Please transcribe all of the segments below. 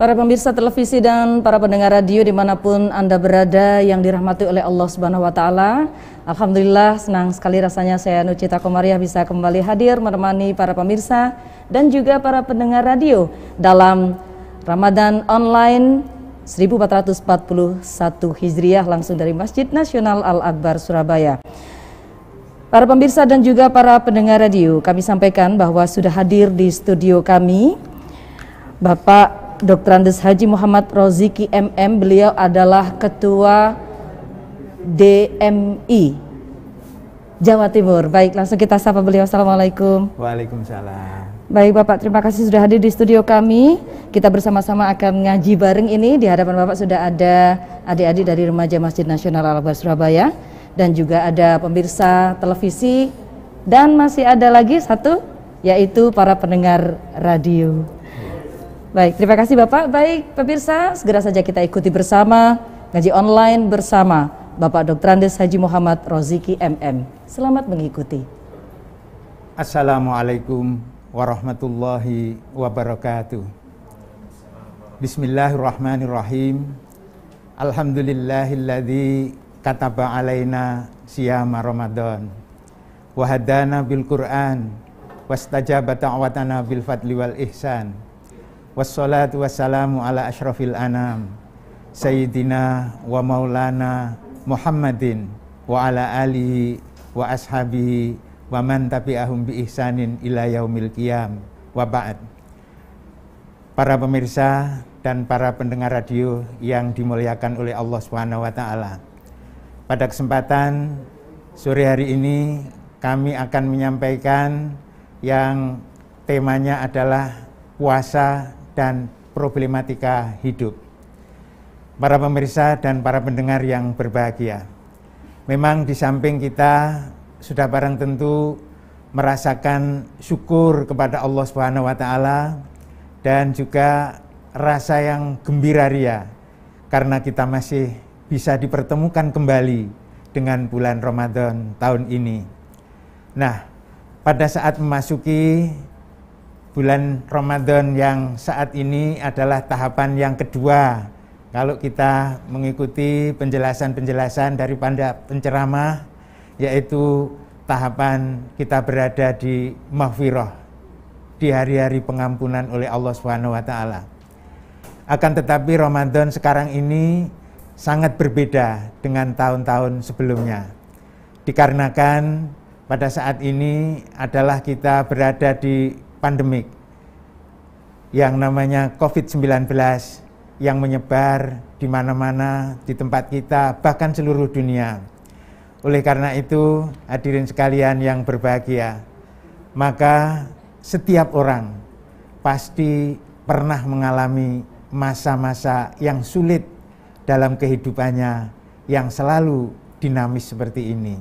Para pemirsa televisi dan para pendengar radio dimanapun Anda berada yang dirahmati oleh Allah Subhanahu wa Ta'ala, alhamdulillah senang sekali rasanya saya Nucita Komariah bisa kembali hadir menemani para pemirsa dan juga para pendengar radio dalam Ramadan Online 1441 Hijriah langsung dari Masjid Nasional Al-Akbar Surabaya. Para pemirsa dan juga para pendengar radio, kami sampaikan bahwa sudah hadir di studio kami Bapak Dr. Andes Haji Muhammad Roziki MM. Beliau adalah Ketua DMI Jawa Timur. Baik, langsung kita sapa beliau. Assalamualaikum. Waalaikumsalam. Baik Bapak, terima kasih sudah hadir di studio kami. Kita bersama-sama akan ngaji bareng ini. Di hadapan Bapak sudah ada adik-adik dari remaja Masjid Nasional Al-Akbar Surabaya, dan juga ada pemirsa televisi, dan masih ada lagi satu, yaitu para pendengar radio. Baik, terima kasih Bapak. Baik pemirsa, segera saja kita ikuti bersama ngaji online bersama Bapak Dr. Andes Haji Muhammad Roziki MM. Selamat mengikuti. Assalamualaikum warahmatullahi wabarakatuh. Bismillahirrahmanirrahim. Alhamdulillahilladzi kataba alaina siyama Ramadan wa hadana bil Qur'an wastajaba ta'watana bil fadli wal ihsan. Wassalatu wassalamu ala ashrafil anam Sayyidina wa maulana Muhammadin wa ala alihi wa ashabihi wa man tabi'ahum bi ihsanin ila yaumil qiyam wa ba'd. Para pemirsa dan para pendengar radio yang dimuliakan oleh Allah Subhanahu wa Ta'ala, pada kesempatan sore hari ini kami akan menyampaikan yang temanya adalah puasa dan problematika hidup. Para pemirsa dan para pendengar yang berbahagia, memang di samping kita sudah barang tentu merasakan syukur kepada Allah Subhanahu wa Ta'ala dan juga rasa yang gembira ria karena kita masih bisa dipertemukan kembali dengan bulan Ramadan tahun ini. Nah, pada saat memasuki bulan Ramadan yang saat ini adalah tahapan yang kedua. Kalau kita mengikuti penjelasan-penjelasan dari penceramah, yaitu tahapan kita berada di maghfirah, di hari-hari pengampunan oleh Allah Subhanahu wa Ta'ala. Akan tetapi Ramadan sekarang ini sangat berbeda dengan tahun-tahun sebelumnya. Dikarenakan pada saat ini adalah kita berada di pandemik yang namanya COVID-19 yang menyebar di mana-mana di tempat kita, bahkan seluruh dunia. Oleh karena itu, hadirin sekalian yang berbahagia, maka setiap orang pasti pernah mengalami masa-masa yang sulit dalam kehidupannya yang selalu dinamis seperti ini.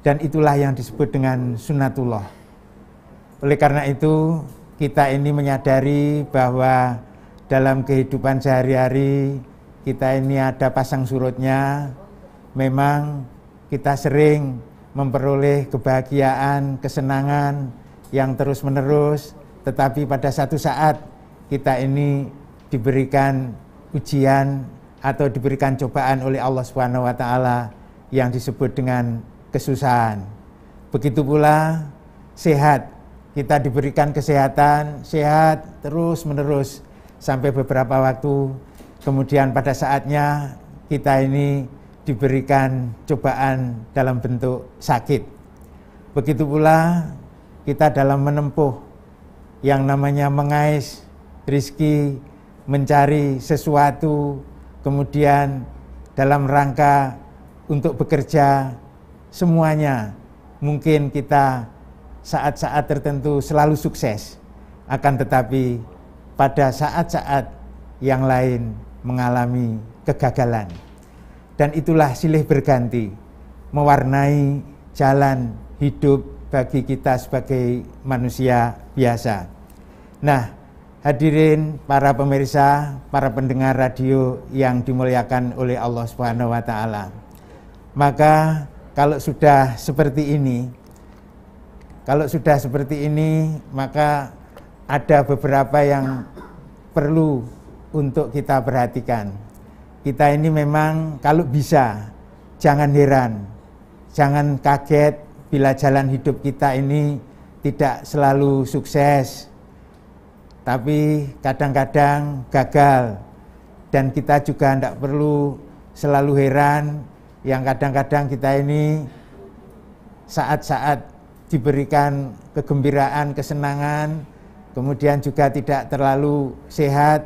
Dan itulah yang disebut dengan sunnatullah. Oleh karena itu, kita ini menyadari bahwa dalam kehidupan sehari-hari kita ini ada pasang surutnya. Memang kita sering memperoleh kebahagiaan, kesenangan yang terus-menerus, tetapi pada satu saat kita ini diberikan ujian atau diberikan cobaan oleh Allah Subhanahu wa Ta'ala yang disebut dengan kesusahan. Begitu pula sehat. Kita diberikan kesehatan, sehat terus-menerus sampai beberapa waktu. Kemudian pada saatnya kita ini diberikan cobaan dalam bentuk sakit. Begitu pula kita dalam menempuh yang namanya mengais rezeki, mencari sesuatu, kemudian dalam rangka untuk bekerja, semuanya mungkin kita saat-saat tertentu selalu sukses, akan tetapi pada saat-saat yang lain mengalami kegagalan. Dan itulah silih berganti mewarnai jalan hidup bagi kita sebagai manusia biasa. Nah, hadirin para pemirsa, para pendengar radio yang dimuliakan oleh Allah Subhanahu wa Ta'ala, maka kalau sudah seperti ini, maka ada beberapa yang perlu untuk kita perhatikan. Kita ini memang kalau bisa jangan heran, jangan kaget bila jalan hidup kita ini tidak selalu sukses, tapi kadang-kadang gagal. Dan kita juga tidak perlu selalu heran yang kadang-kadang kita ini saat-saat diberikan kegembiraan, kesenangan, kemudian juga tidak terlalu sehat.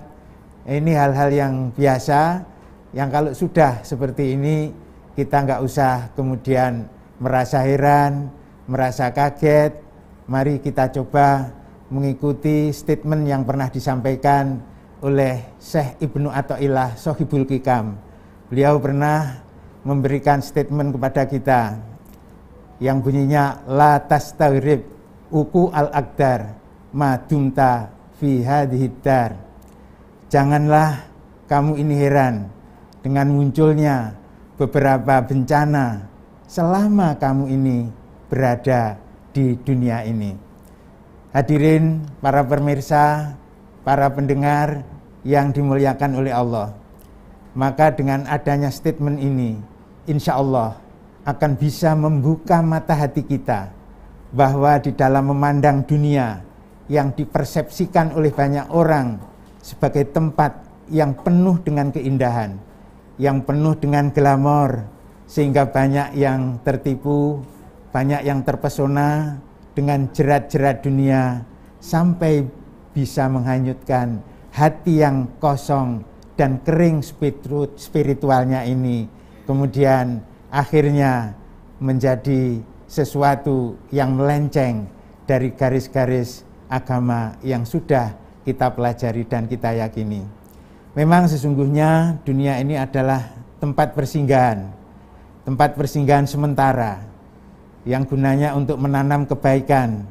Ini hal-hal yang biasa, yang kalau sudah seperti ini kita nggak usah kemudian merasa heran, merasa kaget. Mari kita coba mengikuti statement yang pernah disampaikan oleh Syekh Ibnu Athaillah Shahibul Hikam. Beliau pernah memberikan statement kepada kita yang bunyinya la tastaghrib uku al-aqdar ma dumta fi hadhihi dar. Janganlah kamu ini heran dengan munculnya beberapa bencana selama kamu ini berada di dunia ini. Hadirin para pemirsa, para pendengar yang dimuliakan oleh Allah, maka dengan adanya statement ini, insya Allah akan bisa membuka mata hati kita bahwa di dalam memandang dunia yang dipersepsikan oleh banyak orang sebagai tempat yang penuh dengan keindahan, yang penuh dengan glamor, sehingga banyak yang tertipu, banyak yang terpesona dengan jerat-jerat dunia, sampai bisa menghanyutkan hati yang kosong dan kering spiritualnya ini, kemudian akhirnya menjadi sesuatu yang melenceng dari garis-garis agama yang sudah kita pelajari dan kita yakini. Memang sesungguhnya dunia ini adalah tempat persinggahan sementara yang gunanya untuk menanam kebaikan,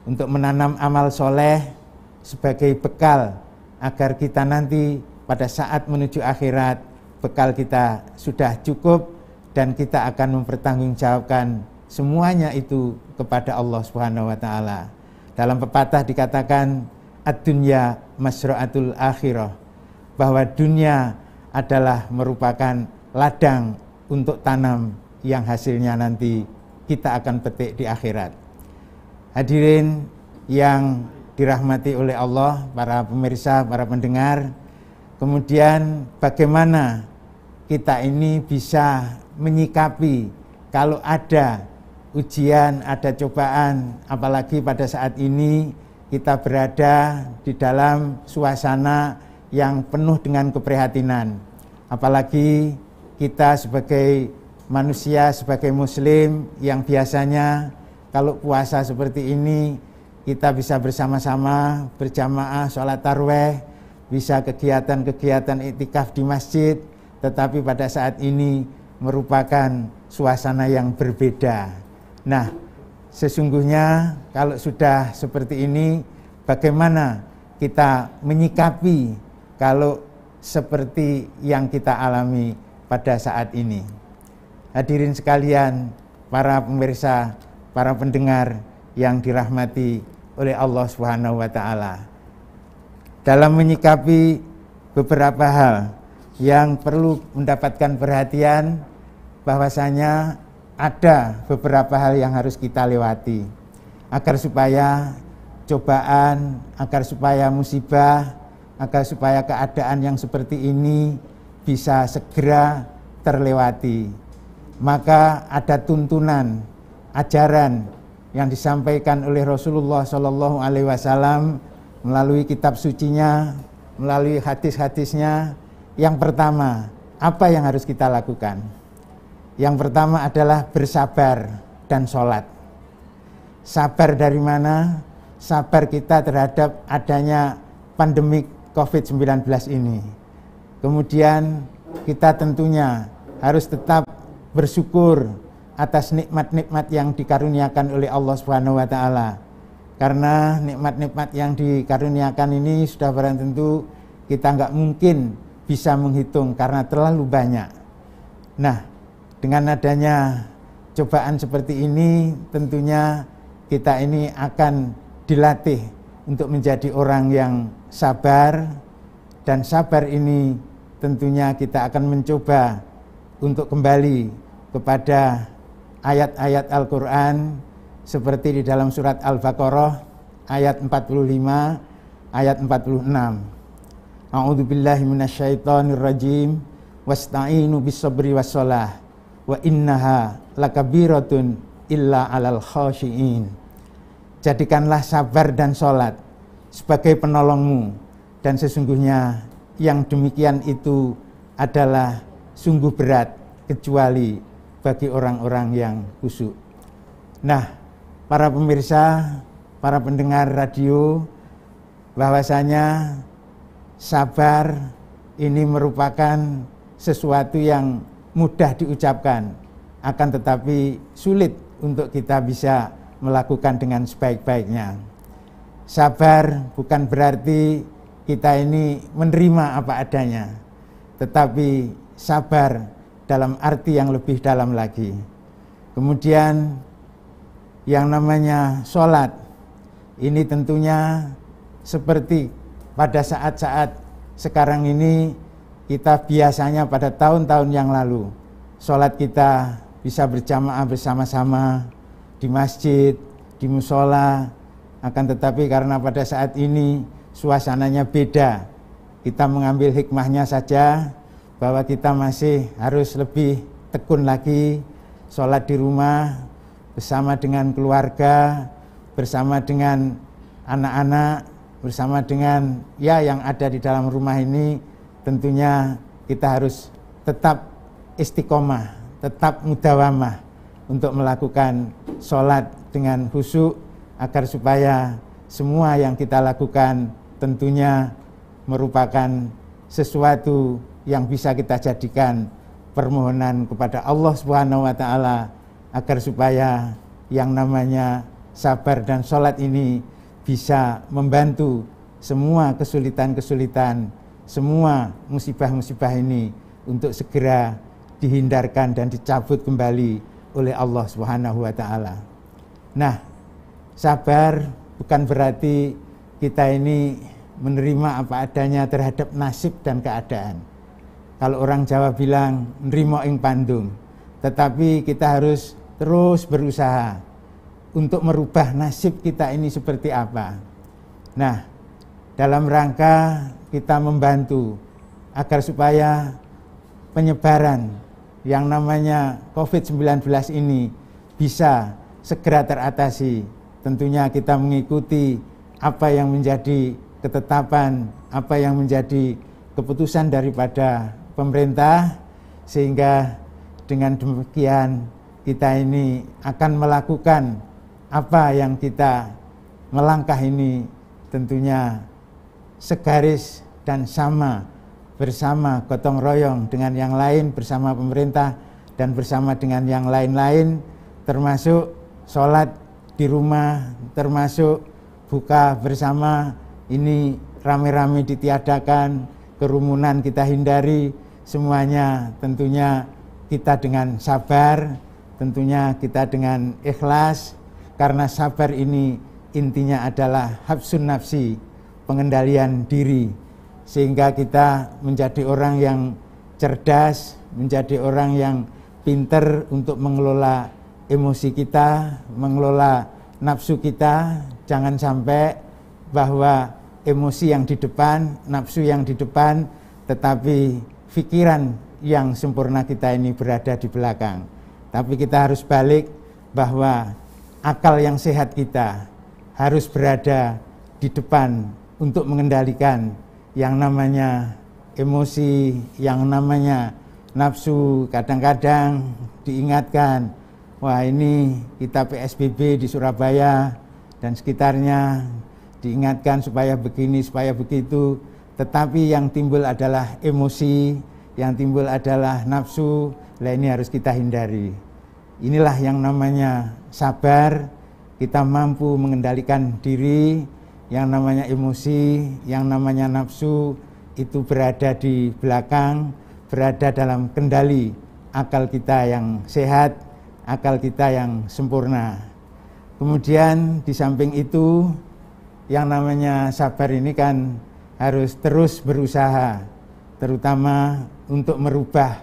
untuk menanam amal soleh sebagai bekal agar kita nanti pada saat menuju akhirat bekal kita sudah cukup dan kita akan mempertanggungjawabkan semuanya itu kepada Allah Subhanahu wa taala. Dalam pepatah dikatakan ad-dunya masra'atul akhirah, bahwa dunia adalah merupakan ladang untuk tanam yang hasilnya nanti kita akan petik di akhirat. Hadirin yang dirahmati oleh Allah, para pemirsa, para pendengar, kemudian bagaimana kita ini bisa menyikapi kalau ada ujian, ada cobaan, apalagi pada saat ini kita berada di dalam suasana yang penuh dengan keprihatinan. Apalagi kita sebagai manusia, sebagai muslim yang biasanya kalau puasa seperti ini kita bisa bersama-sama berjamaah sholat tarawih, bisa kegiatan-kegiatan iktikaf di masjid, tetapi pada saat ini merupakan suasana yang berbeda. Nah, sesungguhnya kalau sudah seperti ini, bagaimana kita menyikapi kalau seperti yang kita alami pada saat ini? Hadirin sekalian, para pemirsa, para pendengar yang dirahmati oleh Allah Subhanahu wa taala. Dalam menyikapi beberapa hal yang perlu mendapatkan perhatian, bahwasanya ada beberapa hal yang harus kita lewati agar supaya cobaan, agar supaya musibah, agar supaya keadaan yang seperti ini bisa segera terlewati. Maka ada tuntunan, ajaran yang disampaikan oleh Rasulullah Shallallahu Alaihi Wasallam melalui kitab sucinya, melalui hadis-hadisnya. Yang pertama, apa yang harus kita lakukan? Yang pertama adalah bersabar dan sholat. Sabar dari mana? Sabar kita terhadap adanya pandemik COVID-19 ini. Kemudian kita tentunya harus tetap bersyukur atas nikmat-nikmat yang dikaruniakan oleh Allah Subhanahu wa taala. Karena nikmat-nikmat yang dikaruniakan ini sudah barang tentu kita nggak mungkin bisa menghitung karena terlalu banyak. Nah, dengan adanya cobaan seperti ini, tentunya kita ini akan dilatih untuk menjadi orang yang sabar Dan sabar ini tentunya kita akan mencoba untuk kembali kepada ayat-ayat Al-Quran seperti di dalam surat Al-Baqarah ayat 45, ayat 46. A'udzubillahi minasyaitonirrajim. Wasta'inu bis-sabri was-shalah wa innaha lakabiratun illa 'alal khashiin. Jadikanlah sabar dan sholat sebagai penolongmu, dan sesungguhnya yang demikian itu adalah sungguh berat kecuali bagi orang-orang yang khusyuk. Nah, para pemirsa, para pendengar radio, bahwasanya sabar ini merupakan sesuatu yang mudah diucapkan, akan tetapi sulit untuk kita bisa melakukan dengan sebaik-baiknya. Sabar bukan berarti kita ini menerima apa adanya, tetapi sabar dalam arti yang lebih dalam lagi. Kemudian yang namanya sholat, ini tentunya seperti pada saat-saat sekarang ini, kita biasanya pada tahun-tahun yang lalu sholat kita bisa berjamaah bersama-sama di masjid, di musola. Akan tetapi karena pada saat ini suasananya beda, kita mengambil hikmahnya saja bahwa kita masih harus lebih tekun lagi sholat di rumah bersama dengan keluarga, bersama dengan anak-anak, bersama dengan yang ada di dalam rumah ini. Tentunya kita harus tetap istiqomah, tetap mudawamah untuk melakukan sholat dengan khusyuk, agar supaya semua yang kita lakukan tentunya merupakan sesuatu yang bisa kita jadikan permohonan kepada Allah Subhanahu wa Ta'ala, agar supaya yang namanya sabar dan sholat ini bisa membantu semua kesulitan-kesulitan, semua musibah-musibah ini untuk segera dihindarkan dan dicabut kembali oleh Allah Subhanahu wa Ta'ala. Nah, sabar bukan berarti kita ini menerima apa adanya terhadap nasib dan keadaan. Kalau orang Jawa bilang nrimo ing pandung, tetapi kita harus terus berusaha untuk merubah nasib kita ini seperti apa. Nah, dalam rangka kita membantu agar supaya penyebaran yang namanya COVID-19 ini bisa segera teratasi, tentunya kita mengikuti apa yang menjadi ketetapan, apa yang menjadi keputusan daripada pemerintah, sehingga dengan demikian kita ini akan melakukan apa yang kita melangkah ini tentunya segaris dan sama, bersama gotong royong dengan yang lain, bersama pemerintah dan bersama dengan yang lain-lain, termasuk sholat di rumah, termasuk buka bersama, ini rame-rame ditiadakan, kerumunan kita hindari, semuanya tentunya kita dengan sabar, tentunya kita dengan ikhlas, karena sabar ini intinya adalah habsun nafsi, pengendalian diri, sehingga kita menjadi orang yang cerdas, menjadi orang yang pinter untuk mengelola emosi kita, mengelola nafsu kita. Jangan sampai bahwa emosi yang di depan, nafsu yang di depan, tetapi pikiran yang sempurna kita ini berada di belakang. Tapi kita harus balik bahwa akal yang sehat kita harus berada di depan untuk mengendalikan yang namanya emosi, yang namanya nafsu. Kadang-kadang diingatkan, wah ini kita PSBB di Surabaya dan sekitarnya, diingatkan supaya begini, supaya begitu, tetapi yang timbul adalah emosi, yang timbul adalah nafsu. Lah ini harus kita hindari. Inilah yang namanya sabar, kita mampu mengendalikan diri. Yang namanya emosi, yang namanya nafsu itu berada di belakang, berada dalam kendali akal kita yang sehat, akal kita yang sempurna. Kemudian di samping itu, yang namanya sabar ini kan harus terus berusaha, terutama untuk merubah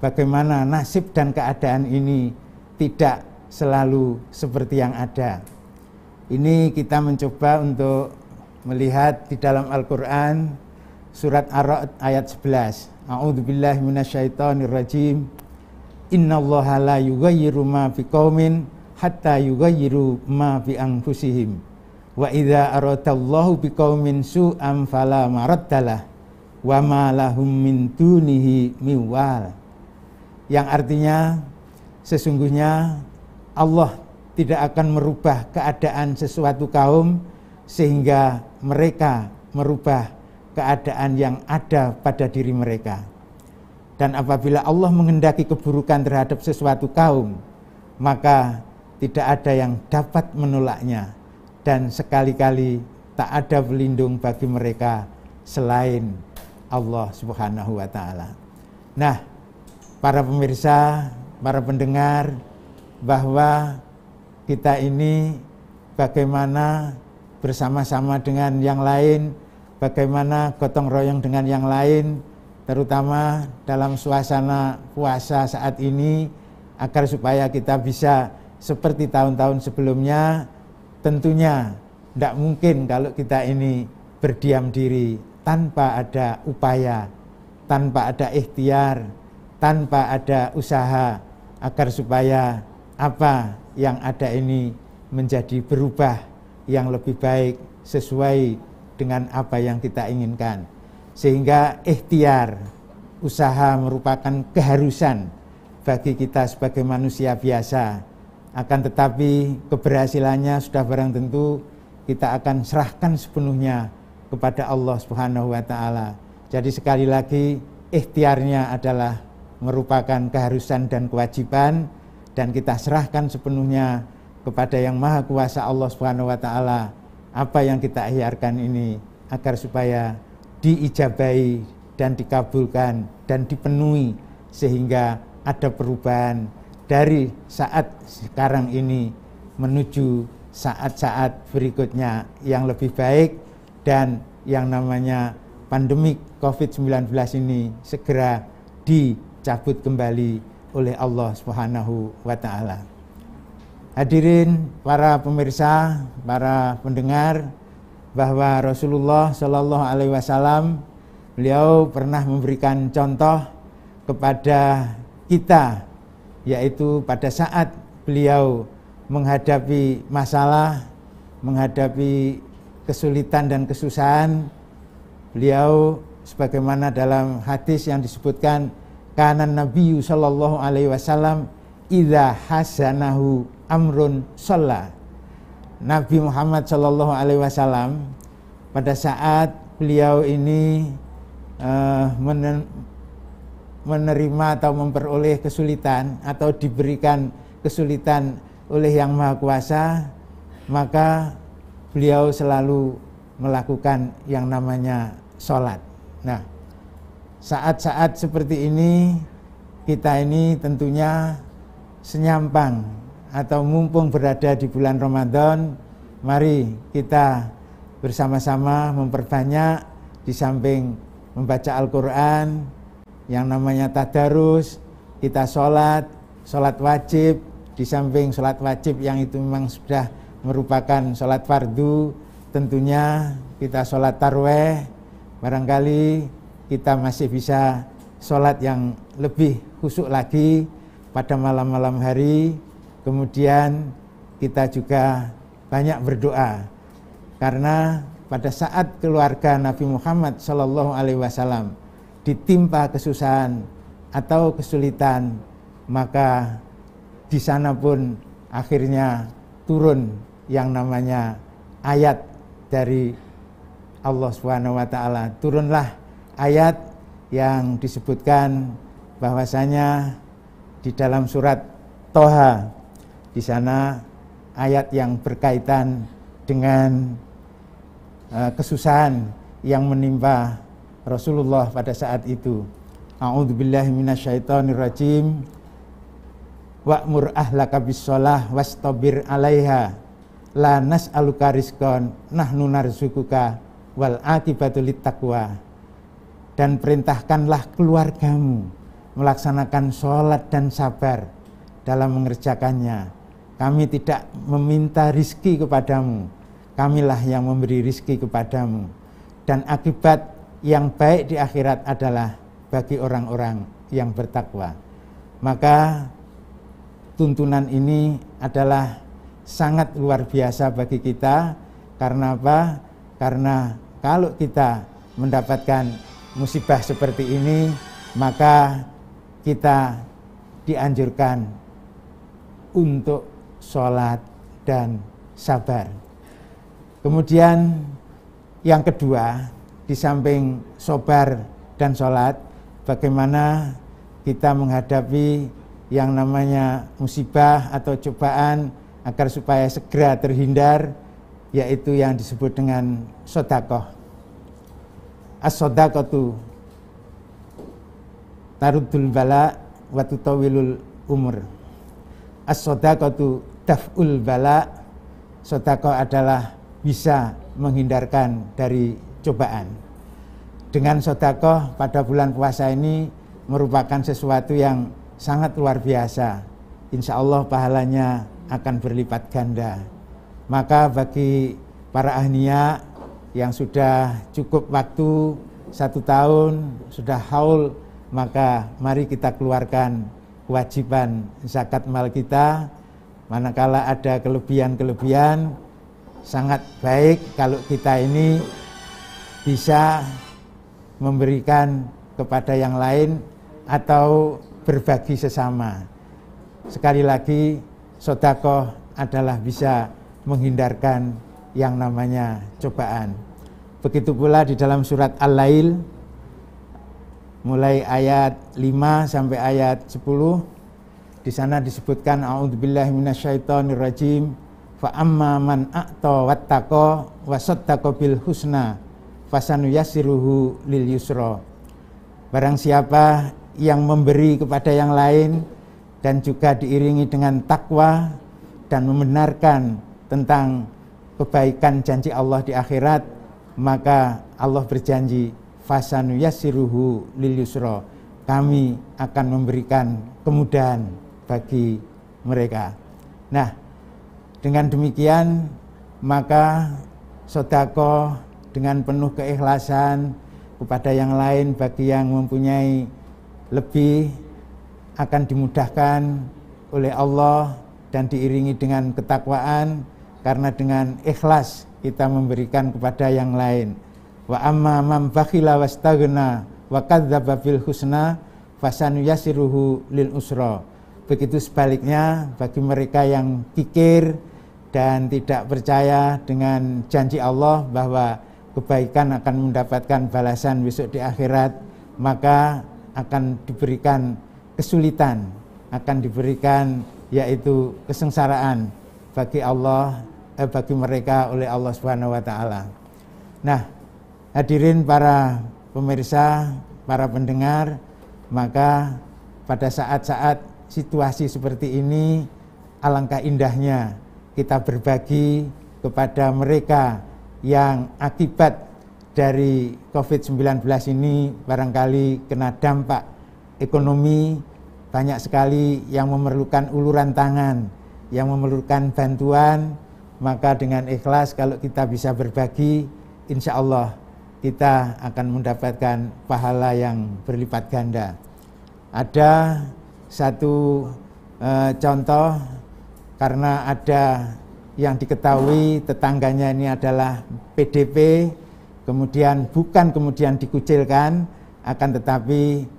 bagaimana nasib dan keadaan ini tidak selalu seperti yang ada. Ini kita mencoba untuk melihat di dalam Al-Quran surat Ar-Ra'd ayat 11. A'udzubillahi minasyaitonirrajim. Innallaha la yughayyiru ma biqaumin hatta yughayyiru ma bi anfusihim. Wa idza aradallahu biqaumin su'an fala maraddalah wa ma lahum min dunihi miwal. Yang artinya sesungguhnya Allah tidak akan merubah keadaan sesuatu kaum sehingga mereka merubah keadaan yang ada pada diri mereka. Dan apabila Allah menghendaki keburukan terhadap sesuatu kaum, maka tidak ada yang dapat menolaknya, dan sekali-kali tak ada pelindung bagi mereka selain Allah Subhanahu wa ta'ala. Nah, para pemirsa, para pendengar, bahwa kita ini bagaimana bersama-sama dengan yang lain, bagaimana gotong royong dengan yang lain, terutama dalam suasana puasa saat ini, agar supaya kita bisa seperti tahun-tahun sebelumnya. Tentunya tidak mungkin kalau kita ini berdiam diri tanpa ada upaya, tanpa ada ikhtiar, tanpa ada usaha, agar supaya apa yang ada ini menjadi berubah yang lebih baik sesuai dengan apa yang kita inginkan. Sehingga ikhtiar, usaha merupakan keharusan bagi kita sebagai manusia biasa. Akan tetapi keberhasilannya sudah barang tentu kita akan serahkan sepenuhnya kepada Allah Subhanahu wa ta'ala. Jadi sekali lagi, ikhtiarnya adalah merupakan keharusan dan kewajiban, dan kita serahkan sepenuhnya kepada yang maha kuasa Allah Subhanahu wa ta'ala apa yang kita ikhtiarkan ini, agar supaya diijabahi dan dikabulkan dan dipenuhi, sehingga ada perubahan dari saat sekarang ini menuju saat-saat berikutnya yang lebih baik, dan yang namanya pandemik COVID-19 ini segera dicabut kembali oleh Allah Subhanahu wa ta'ala. Hadirin para pemirsa, para pendengar, bahwa Rasulullah Shallallahu Alaihi Wasallam beliau pernah memberikan contoh kepada kita, yaitu pada saat beliau menghadapi masalah, menghadapi kesulitan dan kesusahan, beliau sebagaimana dalam hadis yang disebutkan, kanan Nabi Sallallahu Alaihi Wasallam idza hasanahu amrun shalla. Nabi Muhammad Sallallahu Alaihi Wasallam pada saat beliau ini menerima atau memperoleh kesulitan atau diberikan kesulitan oleh Yang Maha Kuasa, maka beliau selalu melakukan yang namanya sholat. Nah, saat-saat seperti ini kita ini tentunya senyampang atau mumpung berada di bulan Ramadan, mari kita bersama-sama memperbanyak, di samping membaca Al-Quran, yang namanya tadarus, kita sholat wajib, di samping sholat wajib yang itu memang sudah merupakan sholat fardu, tentunya kita sholat tarawih, barangkali kita masih bisa sholat yang lebih khusyuk lagi pada malam-malam hari. Kemudian kita juga banyak berdoa, karena pada saat keluarga Nabi Muhammad Sallallahu Alaihi Wasallam ditimpa kesusahan atau kesulitan, maka di sana pun akhirnya turun yang namanya ayat dari Allah Subhanahu wa ta'ala. Turunlah ayat yang disebutkan bahwasanya di dalam surat Toha, di sana ayat yang berkaitan dengan kesusahan yang menimpa Rasulullah pada saat itu. A'udzubillahi minasyaitonirrajim. Wa'mur ahlaka bis-shalah wastabir 'alaiha la nas'aluka rizqan nahnu narzuquka wal aqibatu littaqwa. Dan perintahkanlah keluargamu melaksanakan sholat dan sabar dalam mengerjakannya. Kami tidak meminta rizki kepadamu, kamilah yang memberi rizki kepadamu. Dan akibat yang baik di akhirat adalah bagi orang-orang yang bertakwa. Maka tuntunan ini adalah sangat luar biasa bagi kita. Karena apa? Karena kalau kita mendapatkan musibah seperti ini, maka kita dianjurkan untuk sholat dan sabar. Kemudian yang kedua, di samping sabar dan sholat, bagaimana kita menghadapi yang namanya musibah atau cobaan agar supaya segera terhindar, yaitu yang disebut dengan sedekah. As-shadaqatu taruddul bala wa tutawilul umur. As-shadaqatu daf'ul bala. Sedekah adalah bisa menghindarkan dari cobaan. Dengan sedekah pada bulan puasa ini merupakan sesuatu yang sangat luar biasa. Insya Allah pahalanya akan berlipat ganda. Maka bagi para ahliya yang sudah cukup waktu 1 tahun, sudah haul, maka mari kita keluarkan kewajiban zakat mal kita. Manakala ada kelebihan-kelebihan, sangat baik kalau kita ini bisa memberikan kepada yang lain atau berbagi sesama. Sekali lagi, sedekah adalah bisa menghindarkan yang namanya cobaan. Begitu pula di dalam surat Al-Lail mulai ayat 5 sampai ayat 10, di sana disebutkan a'udzubillahi minasyaitonirrajim, fa amma man a'ta wattaqa wa saddaqa bil husna fasanuyassiruhu lil yusra. Barang siapa yang memberi kepada yang lain dan juga diiringi dengan takwa dan membenarkan tentang kebaikan janji Allah di akhirat, maka Allah berjanji fasanuyassiruhu lil yusra, kami akan memberikan kemudahan bagi mereka. Nah, dengan demikian maka sedekah dengan penuh keikhlasan kepada yang lain bagi yang mempunyai lebih akan dimudahkan oleh Allah dan diiringi dengan ketakwaan. Karena dengan ikhlas kita memberikan kepada yang lain. Wa amma man bakhila wastaghna wa kadzdzaba bil husna fasanuyassiruhu lil usra. Begitu sebaliknya bagi mereka yang kikir dan tidak percaya dengan janji Allah bahwa kebaikan akan mendapatkan balasan besok di akhirat, maka akan diberikan kesulitan, akan diberikan yaitu kesengsaraan bagi bagi mereka oleh Allah Subhanahu wa taala. Nah, hadirin para pemirsa, para pendengar, maka pada saat-saat situasi seperti ini alangkah indahnya kita berbagi kepada mereka yang akibat dari COVID-19 ini barangkali kena dampak ekonomi, banyak sekali yang memerlukan uluran tangan, yang memerlukan bantuan. Maka dengan ikhlas kalau kita bisa berbagi, insya Allah kita akan mendapatkan pahala yang berlipat ganda. Ada satu contoh, karena ada yang diketahui tetangganya ini adalah PDP, kemudian kemudian dikucilkan, akan tetapi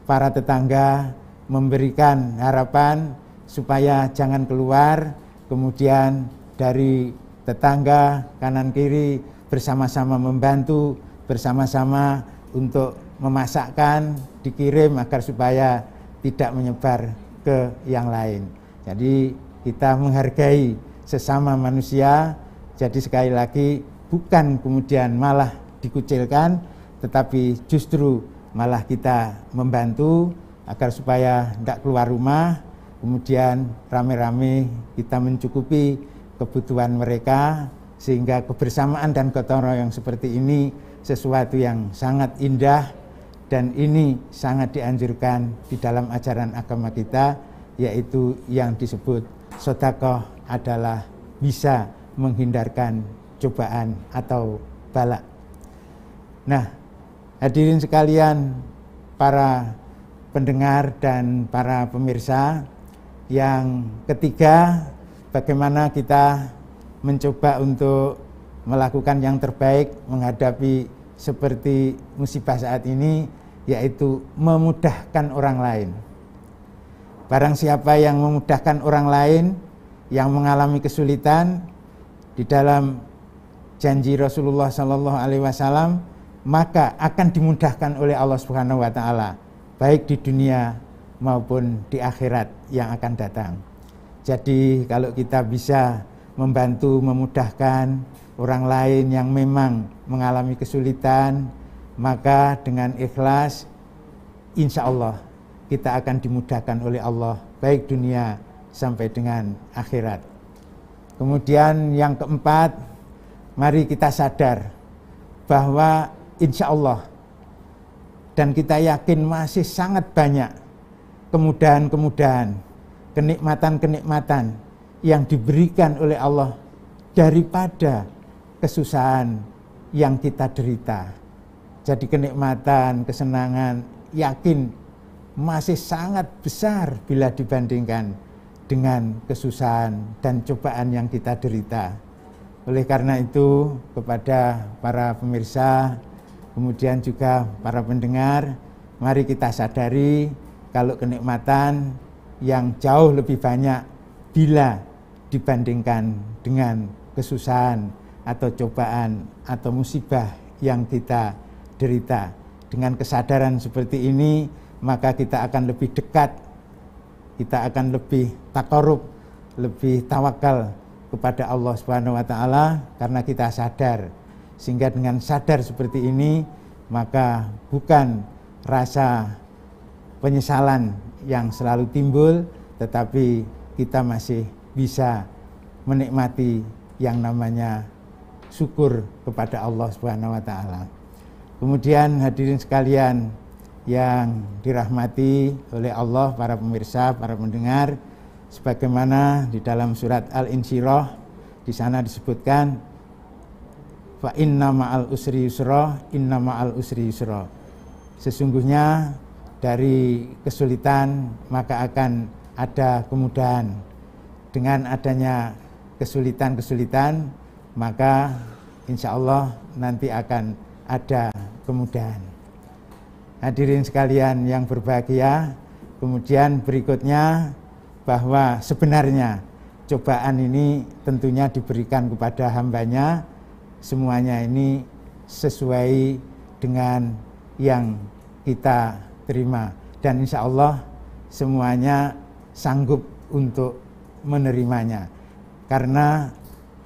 para tetangga memberikan harapan supaya jangan keluar, kemudian dari tetangga kanan kiri bersama-sama membantu, bersama-sama untuk memasakkan, dikirim agar supaya tidak menyebar ke yang lain. Jadi kita menghargai sesama manusia. Jadi sekali lagi bukan kemudian malah dikucilkan, tetapi justru malah kita membantu agar supaya tidak keluar rumah, kemudian rame-rame kita mencukupi kebutuhan mereka, Sehingga kebersamaan dan gotong royong seperti ini sesuatu yang sangat indah, dan ini sangat dianjurkan di dalam ajaran agama kita, yaitu yang disebut sedekah adalah bisa menghindarkan cobaan atau bala. Nah, hadirin sekalian, para pendengar dan para pemirsa, yang ketiga, bagaimana kita mencoba untuk melakukan yang terbaik menghadapi seperti musibah saat ini, yaitu memudahkan orang lain. Barang siapa yang memudahkan orang lain yang mengalami kesulitan, di dalam janji Rasulullah SAW, maka akan dimudahkan oleh Allah Subhanahu wa taala, baik di dunia maupun di akhirat yang akan datang. Jadi kalau kita bisa membantu memudahkan orang lain yang memang mengalami kesulitan, maka dengan ikhlas insya Allah kita akan dimudahkan oleh Allah, baik dunia sampai dengan akhirat. Kemudian yang keempat, mari kita sadar bahwa insya Allah, dan kita yakin masih sangat banyak kemudahan-kemudahan, kenikmatan-kenikmatan yang diberikan oleh Allah daripada kesusahan yang kita derita. Jadi kenikmatan, kesenangan, yakin masih sangat besar bila dibandingkan dengan kesusahan dan cobaan yang kita derita. Oleh karena itu, kepada para pemirsa, kemudian juga para pendengar, mari kita sadari kalau kenikmatan yang jauh lebih banyak bila dibandingkan dengan kesusahan atau cobaan atau musibah yang kita derita. Dengan kesadaran seperti ini, maka kita akan lebih dekat, kita akan lebih takarub, lebih tawakal kepada Allah Subhanahu wa taala karena kita sadar. Sehingga dengan sadar seperti ini, maka bukan rasa penyesalan yang selalu timbul, tetapi kita masih bisa menikmati yang namanya syukur kepada Allah Subhanahu wa taala. Kemudian hadirin sekalian yang dirahmati oleh Allah, para pemirsa, para pendengar, sebagaimana di dalam surat Al-Insyirah, di sana disebutkan fa inna ma'al usri yusra, inna ma'al usri yusra. Sesungguhnya dari kesulitan maka akan ada kemudahan. Dengan adanya kesulitan-kesulitan, maka insya Allah nanti akan ada kemudahan. Hadirin sekalian yang berbahagia, kemudian berikutnya bahwa sebenarnya cobaan ini tentunya diberikan kepada hambanya, semuanya ini sesuai dengan yang kita terima, dan insya Allah semuanya sanggup untuk menerimanya, karena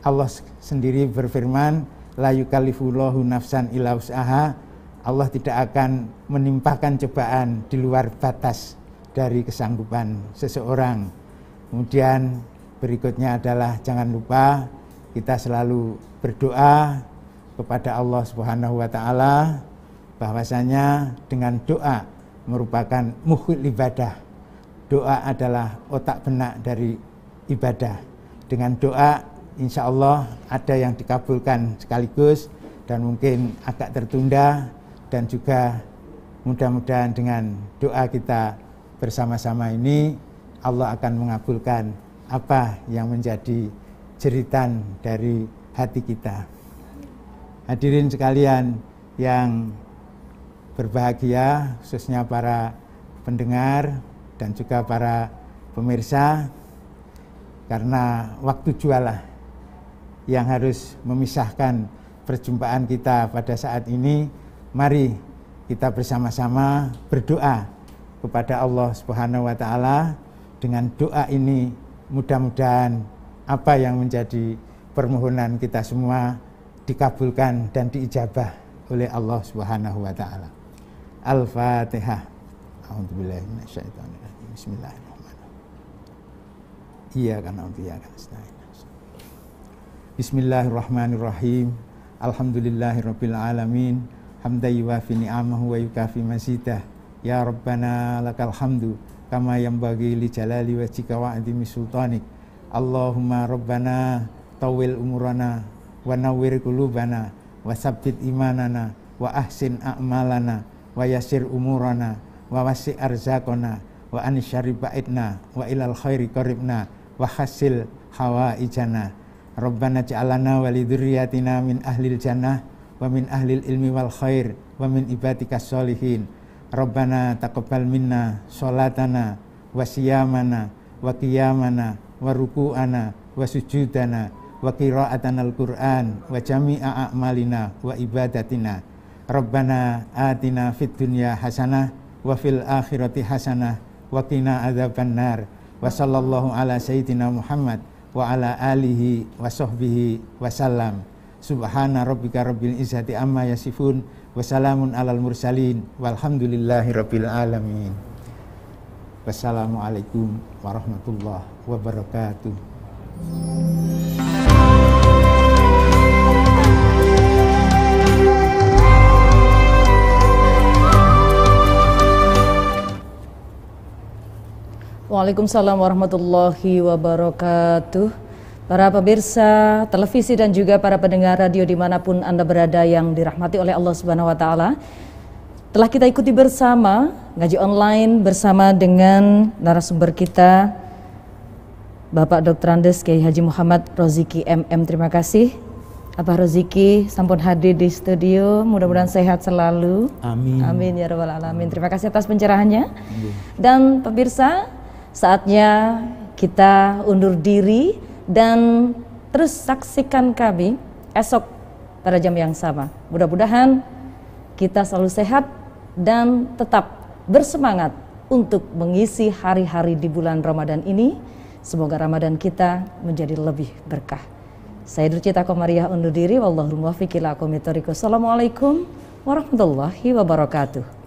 Allah sendiri berfirman, la yukallifullahu nafsan illa wus'aha. Allah tidak akan menimpakan cobaan di luar batas dari kesanggupan seseorang. Kemudian berikutnya adalah jangan lupa kita selalu berdoa kepada Allah Subhanahu wa taala, bahwasanya dengan doa merupakan mukhil ibadah. Doa adalah otak benak dari ibadah. Dengan doa insya Allah ada yang dikabulkan sekaligus dan mungkin agak tertunda, dan juga mudah-mudahan dengan doa kita bersama-sama ini Allah akan mengabulkan apa yang menjadi jeritan dari hati kita. Hadirin sekalian yang berbahagia, khususnya para pendengar dan juga para pemirsa, karena waktu jualah yang harus memisahkan perjumpaan kita pada saat ini. Mari kita bersama-sama berdoa kepada Allah Subhanahu wa taala. Dengan doa ini mudah-mudahan apa yang menjadi permohonan kita semua dikabulkan dan diijabah oleh Allah Subhanahu wa taala. Al-Fatihah. A'udzubillahi minasyaitonirrajim. Bismillahirrahmanirrahim. Iyyaka na'budu wa iyyaka nasta'in. Bismillahirrahmanirrahim. Alhamdulillahirabbil alamin. Hamdan yuwafi ni'amahu wa yukafi mazidah. Ya Rabbana lakal hamdu kama yanbaghi li jalali wajhika wa 'azimi sultanik. Allahumma Rabbana tawil umurana wa nawwir qulubana wa tsabbit imanana wa ahsin a'malana wa yassir umurana wa wasi' arzaqana wa an syarri ba'idna wa ilal khairi qaribna wa hasil hawaijana. Rabbana ja'alana wa li dzurriyyatina min ahlil jannah wa min ahlil ilmi wal khair wa min ibadikas sholihin. Rabbana taqabbal minna sholatana wa siyamana wa qiyamana wa ruku'ana wa sujudana wa qira'atana al-Qur'an wa jami'a a'malina wa ibadatina. Rabbana atina fid dunya hasanah wa fil akhirati hasanah wa qina adzabannar. Wa sallallahu ala sayyidina Muhammad wa ala alihi wa sahbihi wa sallam. Subhana rabbika rabbil izzati amma yasifun wa salamun alal mursalin walhamdulillahi rabbil alamin. Wassalamualaikum warahmatullahi wabarakatuh. Waalaikumsalam warahmatullahi wabarakatuh. Para pemirsa televisi dan juga para pendengar radio dimanapun Anda berada yang dirahmati oleh Allah Subhanahu wa Ta'ala, telah kita ikuti bersama ngaji online bersama dengan narasumber kita Bapak Dr. Andes Kiai Haji Muhammad Roziki MM. Terima kasih Abah Roziki sampun hadir di studio, mudah-mudahan sehat selalu. Amin. Amin ya rabbal alamin. Terima kasih atas pencerahannya. Dan pemirsa, saatnya kita undur diri dan terus saksikan kami esok pada jam yang sama. Mudah-mudahan kita selalu sehat dan tetap bersemangat untuk mengisi hari-hari di bulan Ramadan ini. Semoga Ramadan kita menjadi lebih berkah. Saya Nurcita Komariah undur diri. Wallahul muwaffiq ila aqwamit thoriq. Assalamualaikum warahmatullahi wabarakatuh.